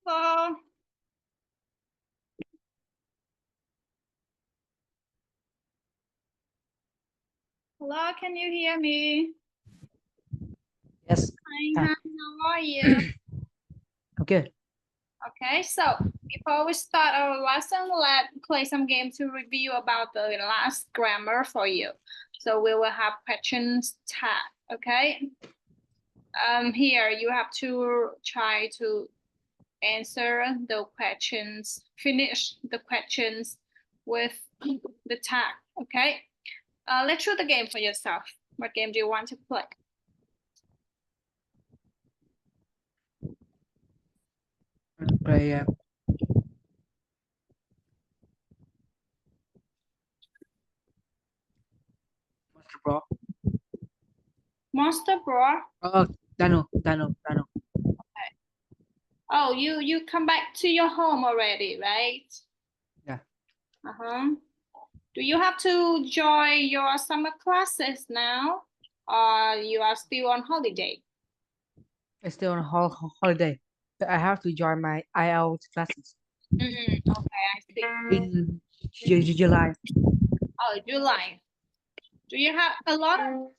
Hello. Hello, can you hear me? Yes, Hi, how are you? I'm good. Okay, so before we start our lesson, let's play some game to review about the last grammar for you. So we will have questions tag, okay? Here you have to try to answer the questions, finish the questions with the tag, okay? Let's show the game for yourself. What game do you want to play? Play Monster Brawl. Monster Brawl? Oh, Dano. Okay. Oh, you come back to your home already, right? Yeah. Do you have to join your summer classes now, or you are still on holiday? I'm still on holiday, but I have to join my IELTS classes Okay, I see. in July. Oh, July. Do you have a lot of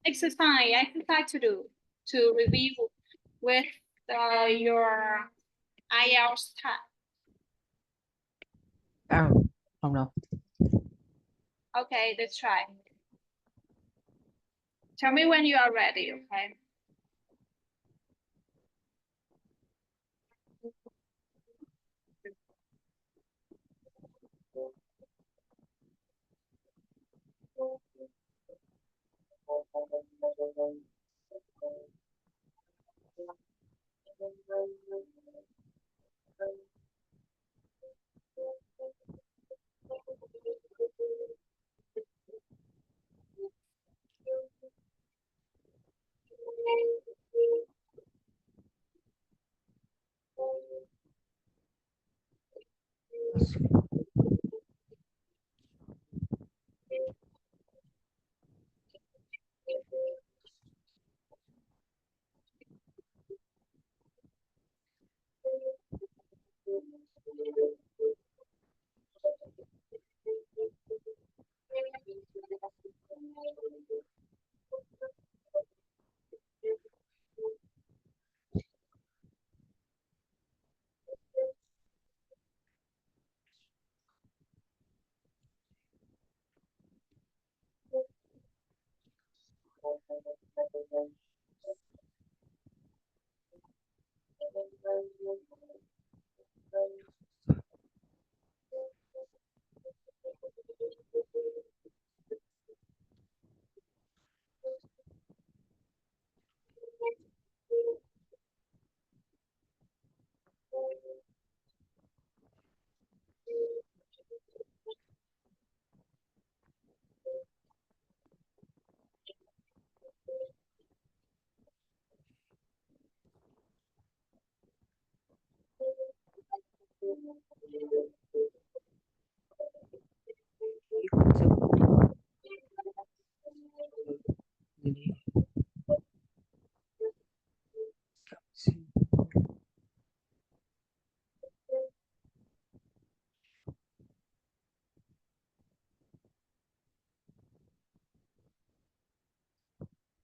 exercise to do to review with your IELTS test? Oh no. Okay, let's try. Tell me when you are ready, okay?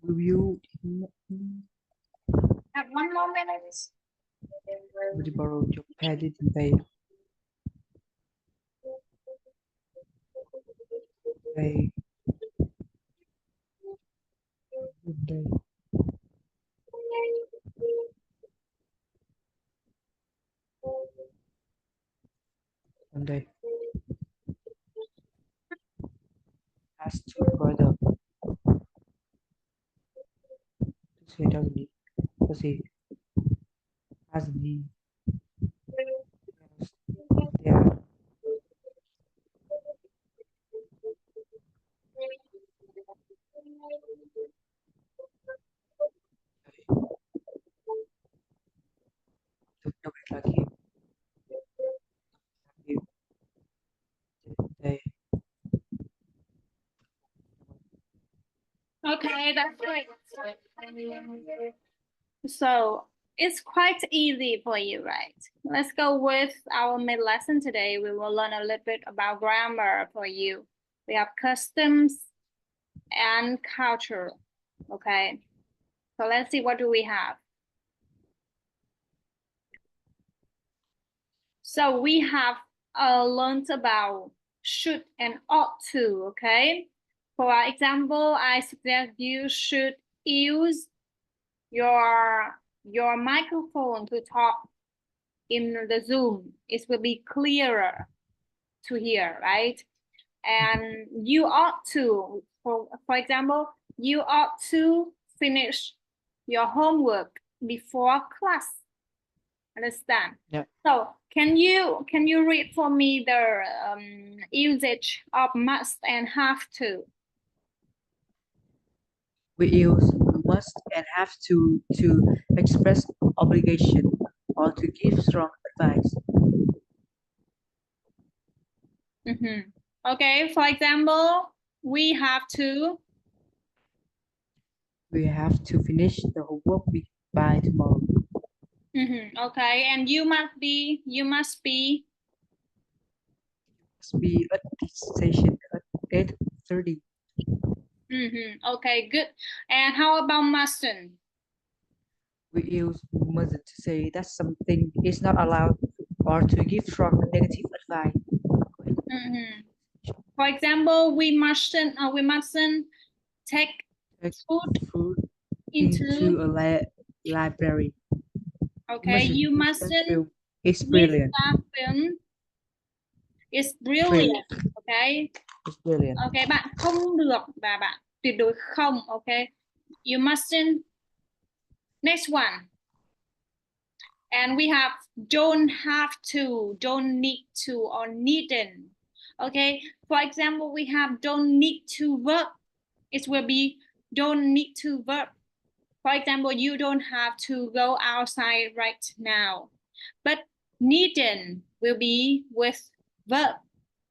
Review. Have 1 more minute. Would you borrow your padded bay? Bay. Day. One day. Has to brother. Say doesn't he? Does he? Hasn't he? Yeah. Nobody like him. Day. Okay, that's great. So it's quite easy for you, right? Let's go with our main lesson today. We will learn a little bit about grammar for you. We have customs and culture. Okay, so let's see, what do we have? So we have learned about should and ought to, okay? For example, I suggest you should use your microphone to talk in the Zoom. It will be clearer to hear, right? And you ought to, for example, you ought to finish your homework before class. Understand? Yeah. So can you read for me the usage of must and have to? We use must and have to express obligation or to give strong advice. Okay, for example, we have to finish the homework by tomorrow. Okay, and you must be Must be at the station at 8:30. Okay, good. And how about mustn't? We use mustn't to say that something is not allowed or to give strong negative advice. For example, we mustn't take food into a library. Okay, you mustn't It's brilliant. Film. It's brilliant. Okay. It's brilliant. Okay, bạn không được và bạn tuyệt đối không. Okay. You mustn't. Next one. And we have don't have to, don't need to, or needn't. Okay. For example, we have don't need to verb. It will be don't need to verb. For example, you don't have to go outside right now. But needn't will be with verb.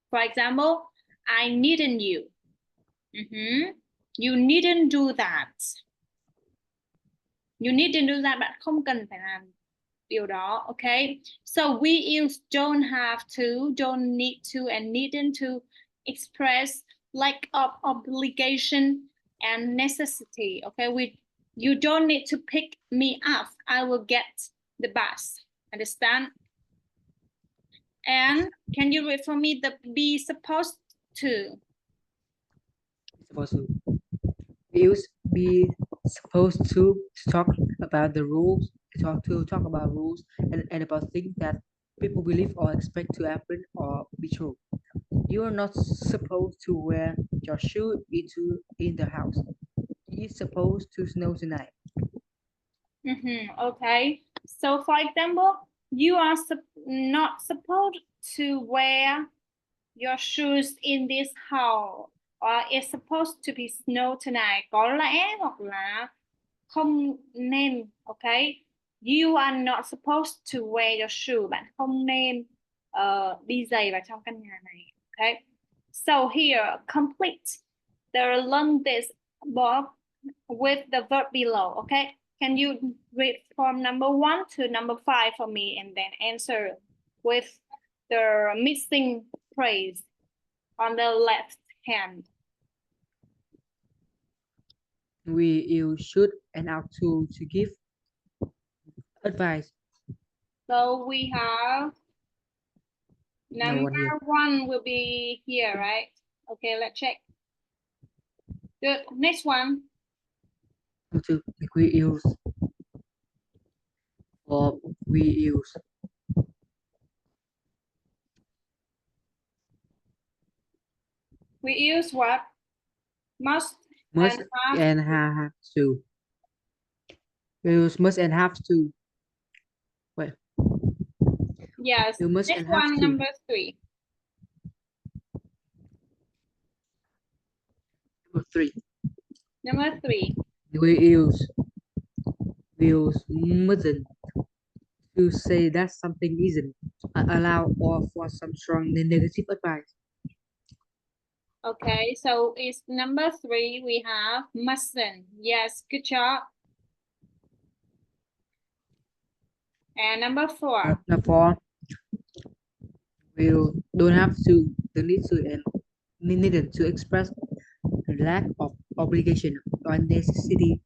For example, I needn't you. You needn't do that. You needn't do that. Bạn không cần phải làm điều đó. Okay. So we use don't have to, don't need to, and needn't to express lack of obligation and necessity. Okay. You don't need to pick me up. I will get the bus. Understand? And can you read for me the be supposed to? Supposed to. We use be supposed to talk about the rules, talk about rules and about things that people believe or expect to happen or be true. You are not supposed to wear your shoe in the house. It's supposed to snow tonight. Okay. So for example, you are not supposed to wear your shoes in this house, or it's supposed to be snow tonight. Có lẽ hoặc là không nên. Okay. You are not supposed to wear your shoe. Bạn không nên đi giày vào trong căn nhà này. Okay. So here, complete the learn this book with the verb below. Okay. Can you read from number 1 to number 5 for me and then answer with the missing phrase on the left hand? We use should and ought to give advice. So we have number 1 will be here, right? Okay, let's check. Good. Next one. To we use or we use. We use what? Must and have to. We use must and have to. Wait. Yes. You must Next and have one, to. number 3. Number 3. We use mustn't to say that something isn't allowed or for some strong negative advice. Okay, so it's number 3. We have mustn't. Yes, good job. And number 4. Number 4, we don't have to, the need to, and needed to express lack of obligation or necessity.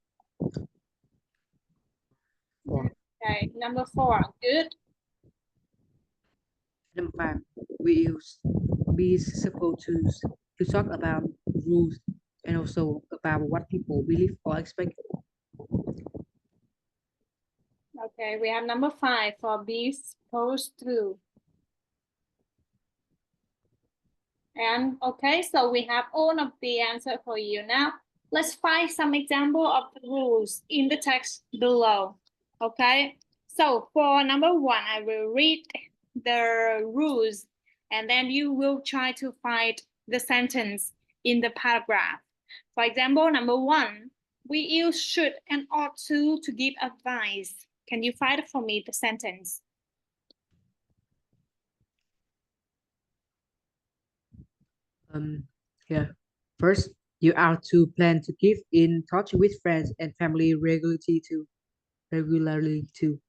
4. Okay, number 4. Good. Number 5, we use be supposed to talk about rules and also about what people believe or expect. Okay, we have number 5 for be supposed to. And okay, so we have all of the answer for you. Now, let's find some example of the rules in the text below. Okay, so for number 1, I will read the rules and then you will try to find the sentence in the paragraph. For example, number 1, we use should and ought to give advice. Can you find for me the sentence? Yeah. First, you are to plan to keep in touch with friends and family regularly too.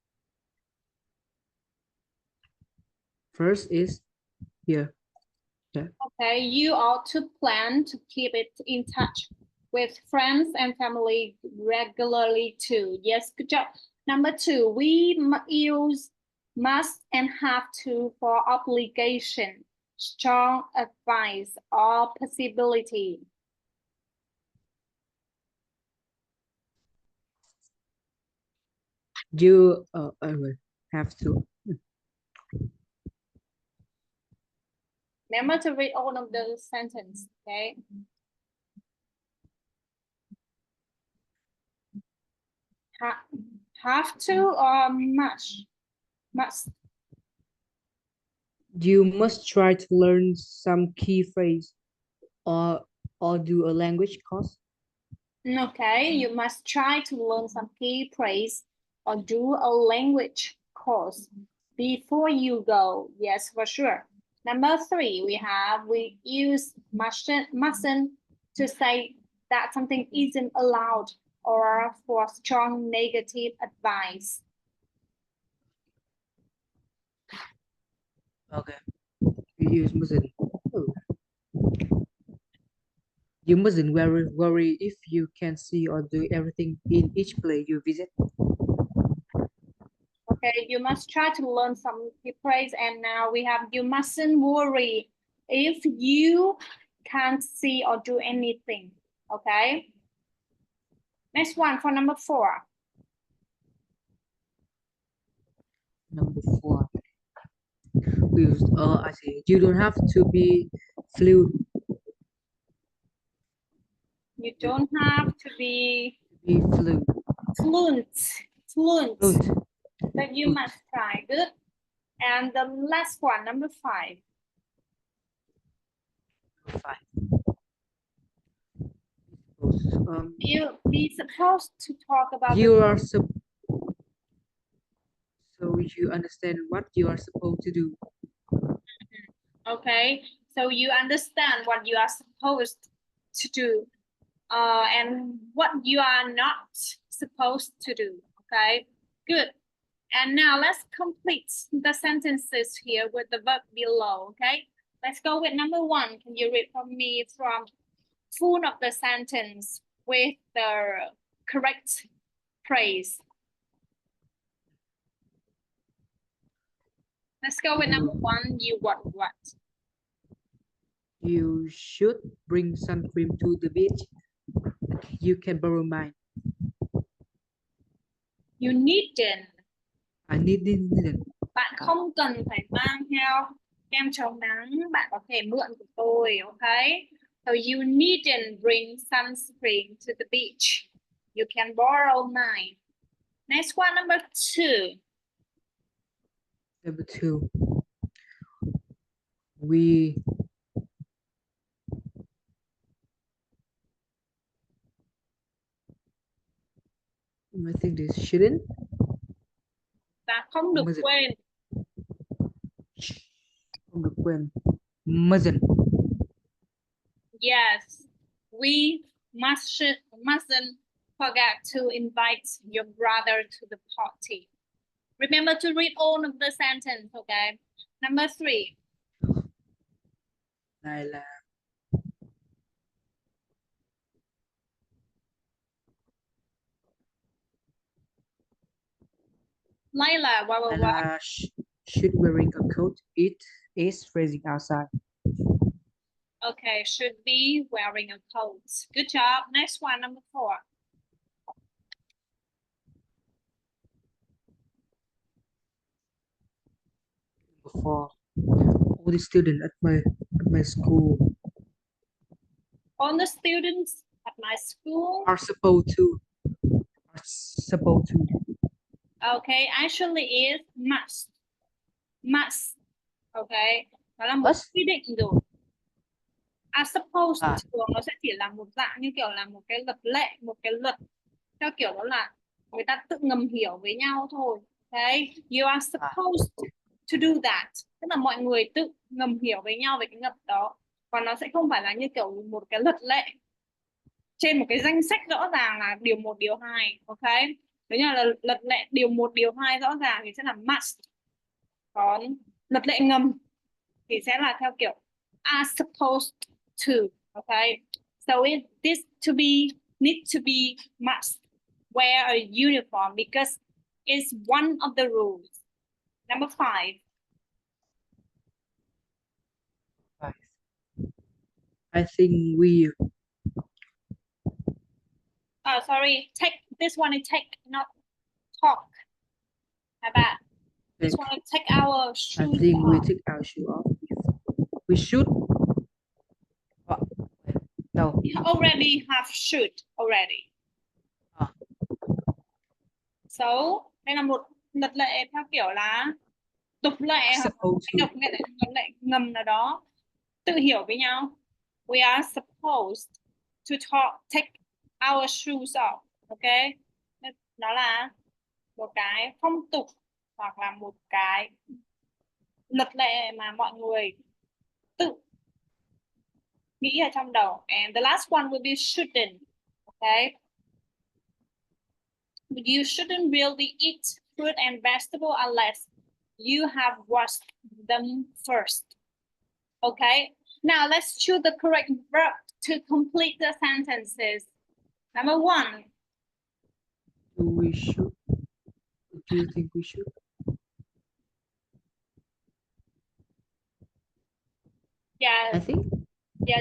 First is here. Yeah. Okay, you ought to plan to keep it in touch with friends and family regularly too. Yes, good job. Number 2, we use must and have to for obligation, strong advice, or possibility. You have to. Remember to read all of the sentence, okay? Have to or must? Must. You must try to learn some key phrase or do a language course. Okay, you must try to learn some key phrase or do a language course before you go. Yes, for sure. Number 3, we use mustn't to say that something isn't allowed or for strong negative advice. Okay. You use mustn't. Oh. You mustn't worry if you can see or do everything in each place you visit. Okay, you must try to learn some key phrase, and now we have you mustn't worry if you can't see or do anything. Okay. Next one for number 4. Number 4. We use I see. You don't have to be fluent. You don't have to be Be fluent. fluent, Fluent. but you must try. Good. And the last one, number 5. 5. You be supposed to talk about You are so you understand what you are supposed to do. Okay, so you understand what you are supposed to do and what you are not supposed to do. Okay, good. And now let's complete the sentences here with the verb below. Okay, let's go with number 1. Can you read for me from full of the sentence with the correct phrase? Let's go with number 1. You want what? You should bring sun cream to the beach. You can borrow mine. You needn't. I needn't. Bạn không cần phải mang theo kem chống nắng. Bạn có thể mượn của tôi, okay? So you needn't bring sunscreen to the beach. You can borrow mine. Next one, number 2. Number 2. We I think this shouldn't. Ta không được quên. Không được quên. Mustn't. Yes, we mustn't forget to invite your brother to the party. Remember to read all of the sentence, okay? Number 3. Này là Layla, what? Should wearing a coat. It is freezing outside. Okay, should be wearing a coat. Good job. Next one, number 4. For all the students at my school All the students at my school. are supposed to. Okay, actually is must. Must. Okay. Đó là một Must? quy định rồi. Are supposed À. thường nó sẽ chỉ là một dạng như kiểu là một cái luật lệ, một cái luật theo kiểu đó là người ta tự ngầm hiểu với nhau thôi. Okay, you are supposed to do that. Tức là mọi người tự ngầm hiểu với nhau về cái luật đó. Còn nó sẽ không phải là như kiểu một cái luật lệ trên một cái danh sách rõ ràng là điều 1, điều 2. Ok, nếu như là luật lệ điều 1, điều 2 rõ ràng thì sẽ là must. Còn luật lệ ngầm thì sẽ là theo kiểu are supposed to. Okay, so this to be need to be must wear a uniform because it's one of the rules. Number 5. I think we Sorry, take this one is take, not talk. How about this one is take our shoes I think off. we take our shoe off. We should. No. You already have should already. So đây là một luật lệ theo kiểu là tục lệ hoặc độc luật lệ ngầm nào đó tự hiểu với nhau. We are supposed to take our shoes off. Okay, đó là một cái phong tục hoặc là một cái luật lệ mà mọi người tự nghĩ ở trong đầu. And the last one will be shouldn't. Okay, you shouldn't really eat fruit and vegetable unless you have washed them first. Okay, now let's choose the correct verb to complete the sentences. Number 1. Do you think we should? Yeah. I think. Yeah.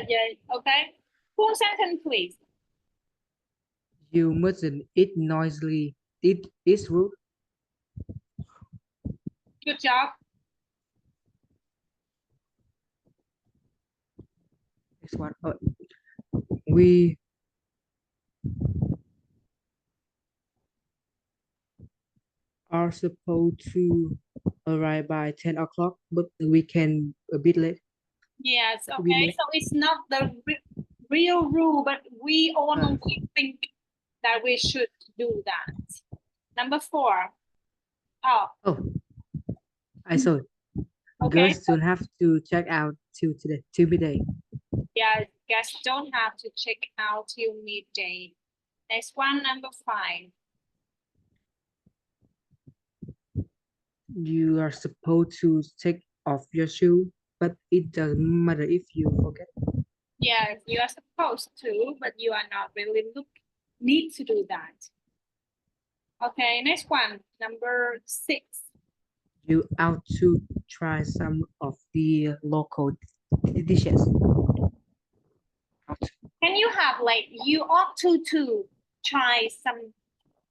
Okay. Full sentence, please. You mustn't eat noisily. It is rude. Good job. Next one. We are supposed to arrive by 10 o'clock, but we can a bit late. Yes. Okay. So it's not the real rule, but we only think that we should do that. Number 4. Oh, I saw it. Okay. Girls don't have to check out till midday. Yeah, guests don't have to check out till midday. Next one, number 5. You are supposed to take off your shoe, but it doesn't matter if you forget. Yes, you are supposed to, but you are not really need to do that. Okay, next one, number 6. You ought to try some of the local dishes. Can you have like you ought to try some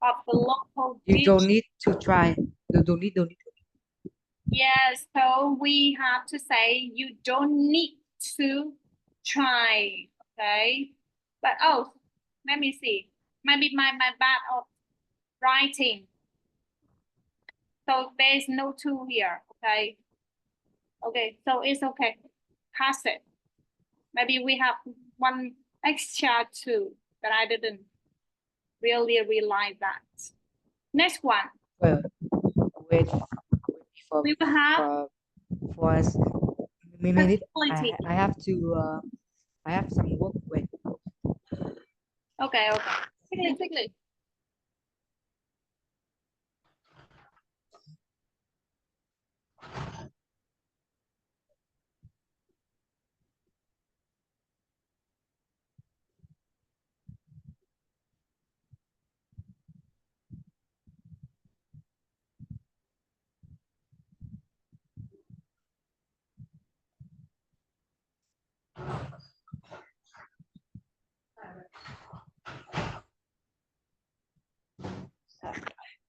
of the local You dishes? don't need to try. Don't need. Yes, so we have to say you don't need to try. Okay, but let me see. Maybe my bad of writing. So there's no to here. Okay. Okay, so it's okay. Pass it. Maybe we have one extra two that I didn't really realize that. Next one. Well, wait before We will have for us. Minute. flexibility. I have to. I have some work. Wait. Okay. Quickly.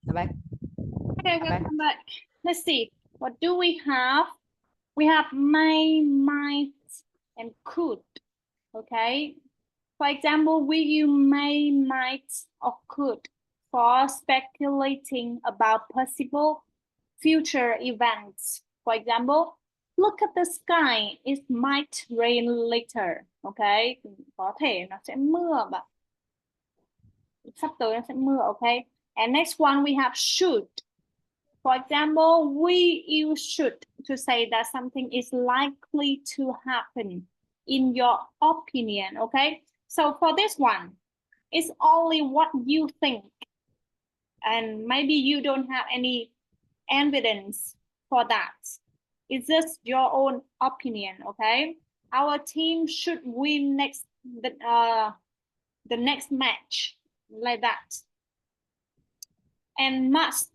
Come back. Okay, Come we'll back. come back. Let's see. What do we have? We have may, might, and could. Okay. For example, we use may, might, or could for speculating about possible future events. For example, look at the sky. It might rain later. Okay. Có thể nó sẽ mưa bạn. Sắp tới nó sẽ mưa. Okay. And next one we have should. For example, we use should to say that something is likely to happen in your opinion, okay? So for this one, it's only what you think. And maybe you don't have any evidence for that. It's just your own opinion, okay? Our team should win the next match, like that. And must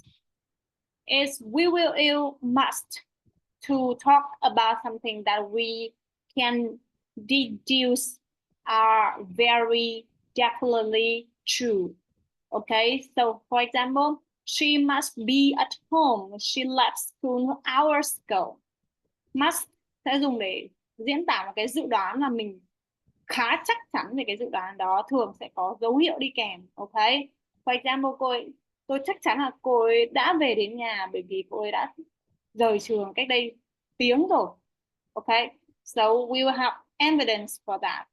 is we will use must to talk about something that we can deduce are very definitely true. Okay, so for example, she must be at home. She left school hours ago. Must sẽ dùng để diễn tả một cái dự đoán là mình khá chắc chắn về cái dự đoán đó, thường sẽ có dấu hiệu đi kèm. Ok, for example, tôi chắc chắn là cô ấy đã về đến nhà bởi vì cô ấy đã rời trường cách đây tiếng rồi. Okay, so we will have evidence for that.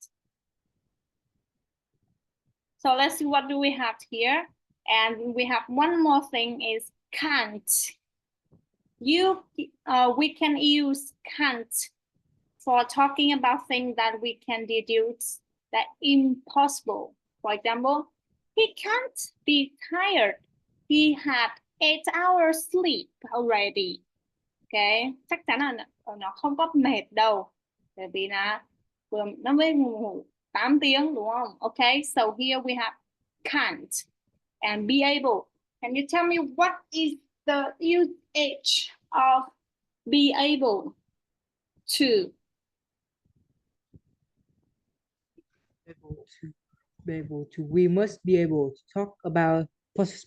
So let's see, what do we have here? And we have one more thing is can't. We can use can't for talking about things that we can deduce that impossible. For example, he can't be tired. He had 8 hours sleep already. Okay, chắc chắn là nó không có mệt đâu. Bởi vì là nó mới ngủ 8 tiếng đúng không? Okay, so here we have can't and be able. Can you tell me what is the usage of be able to? We must be able to talk about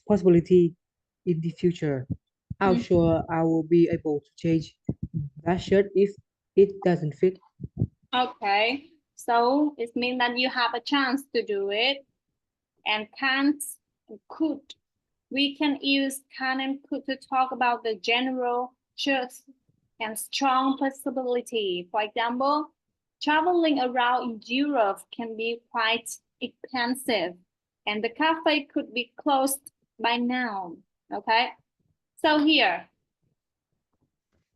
possibility in the future. How sure I will be able to change that shirt if it doesn't fit. Okay, so it means that you have a chance to do it. And can't and could. We can use can and could to talk about the general truth and strong possibility. For example, traveling around in Europe can be quite expensive and the cafe could be closed by now. Okay, so here,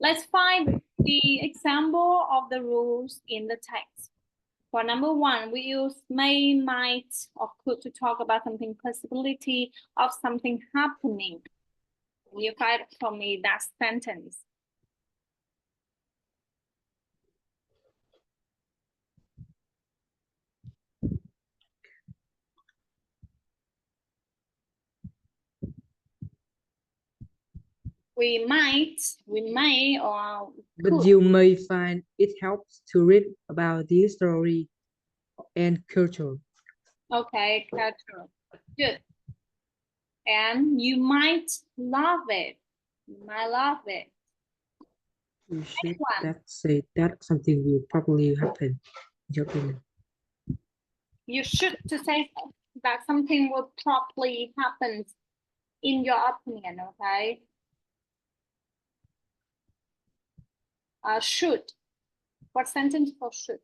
let's find the example of the rules in the text. For number one, we use may, might, or could to talk about something, possibility of something happening. Can you find for me that sentence? We may, or But could. you may find it helps to read about the history and culture. Okay, cultural. Good. And you might love it. You might love it. You should that say that something will probably happen. In your opinion. You should to say that something will probably happen in your opinion, okay? Should. What sentence for should?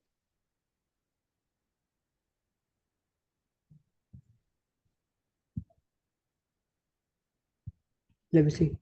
Let me see.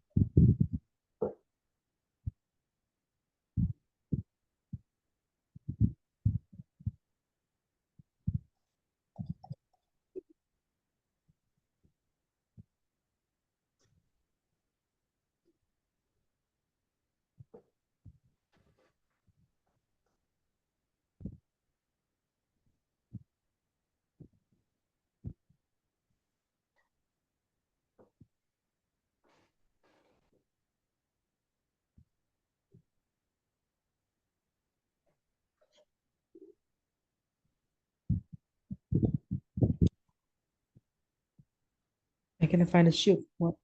I cannot find a shoot. What?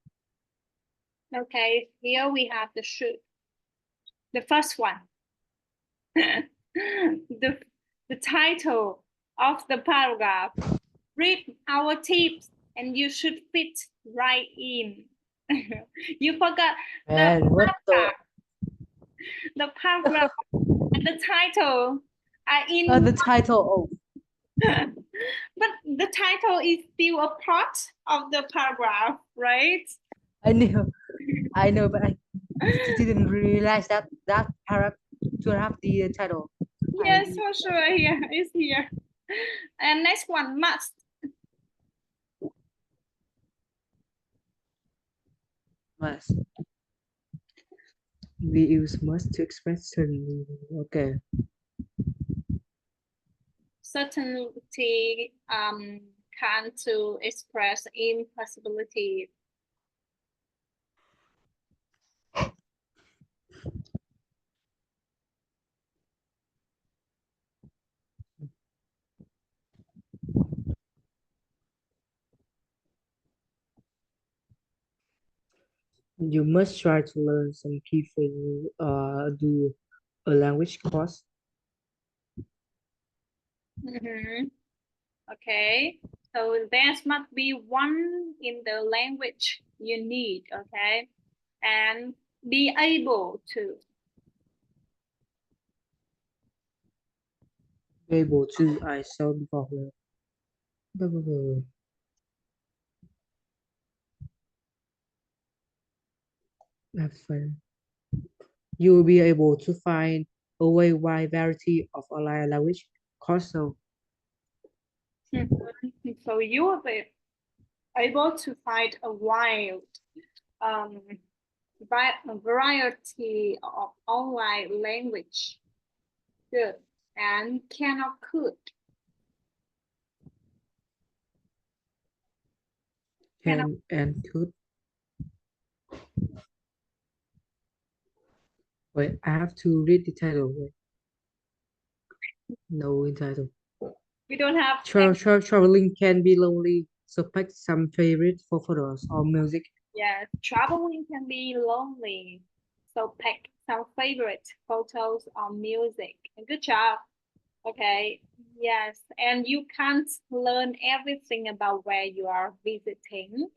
Okay, here we have the should. The first one. the title of the paragraph. Read our tips and you should fit right in. You forgot And what the paragraph and the title are in the title? but the title is still a part of the paragraph, right? I know, but I didn't realize that paragraph to have the title. Yes, for sure. Yeah, it's here. And next one, must. Must. We use must to express certain. Okay. Certainty can to express impossibility. You must try to learn some key phrases. Do a language course. Okay, so there must be one in the language you need. Okay, and be able to. Be able to. I saw before. Blah, blah, blah. That's fine. You will be able to find a wide variety of online language courses. So you will be able to find a wide variety of online language. Good. And can or could. Can and could. Wait, I have to read the title. Wait. No title. We don't have Traveling can be lonely, so pick some favorite for photos or music. Yeah, traveling can be lonely. So pick some favorite photos or music. Good job. Okay. Yes. And you can't learn everything about where you are visiting.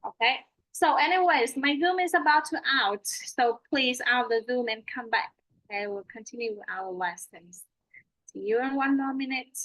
Okay. So anyways, my Zoom is about to out. So please out the Zoom and come back. Okay, we'll continue our lessons. See you in 1 more minute.